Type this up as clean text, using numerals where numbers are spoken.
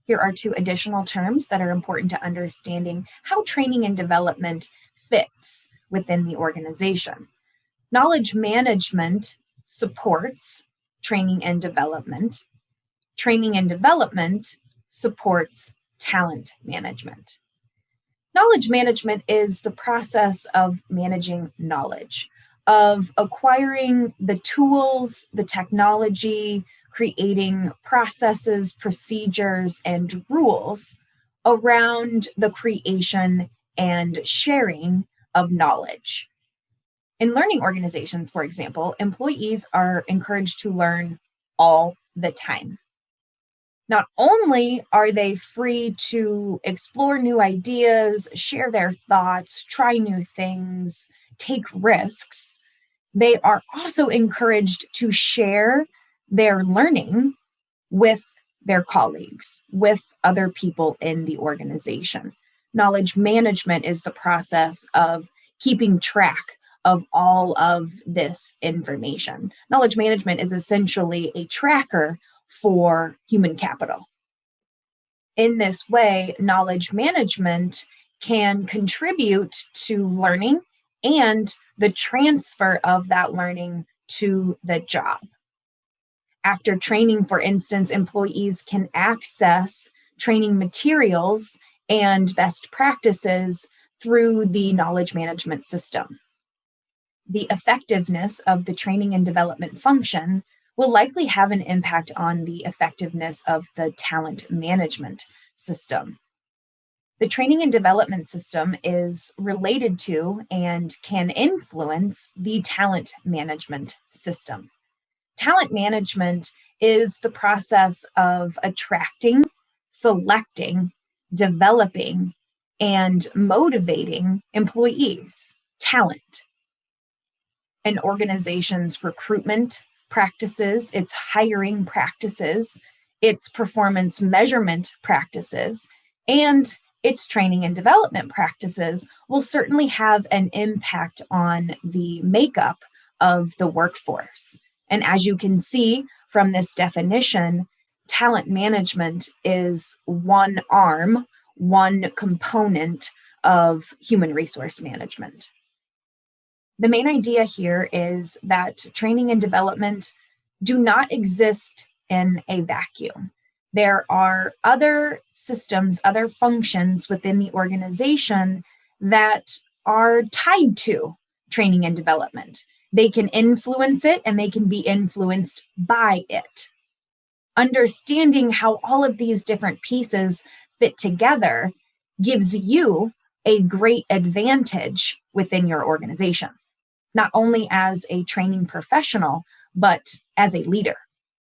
Here are two additional terms that are important to understanding how training and development fits within the organization. Knowledge management supports training and development. Training and development supports talent management. Knowledge management is the process of managing knowledge, of acquiring the tools, the technology, creating processes, procedures, and rules around the creation and sharing of knowledge. In learning organizations, for example, employees are encouraged to learn all the time. Not only are they free to explore new ideas, share their thoughts, try new things, take risks, they are also encouraged to share their learning with their colleagues, with other people in the organization. Knowledge management is the process of keeping track of all of this information. Knowledge management is essentially a tracker for human capital. In this way, knowledge management can contribute to learning and the transfer of that learning to the job. After training, for instance, employees can access training materials and best practices through the knowledge management system. The effectiveness of the training and development function will likely have an impact on the effectiveness of the talent management system. The training and development system is related to and can influence the talent management system. Talent management is the process of attracting, selecting, developing, and motivating employees, talent. An organization's recruitment practices, its hiring practices, its performance measurement practices, and its training and development practices will certainly have an impact on the makeup of the workforce. And as you can see from this definition, talent management is one arm, one component of human resource management. The main idea here is that training and development do not exist in a vacuum. There are other systems, other functions within the organization that are tied to training and development. They can influence it and they can be influenced by it. Understanding how all of these different pieces fit together gives you a great advantage within your organization, not only as a training professional, but as a leader.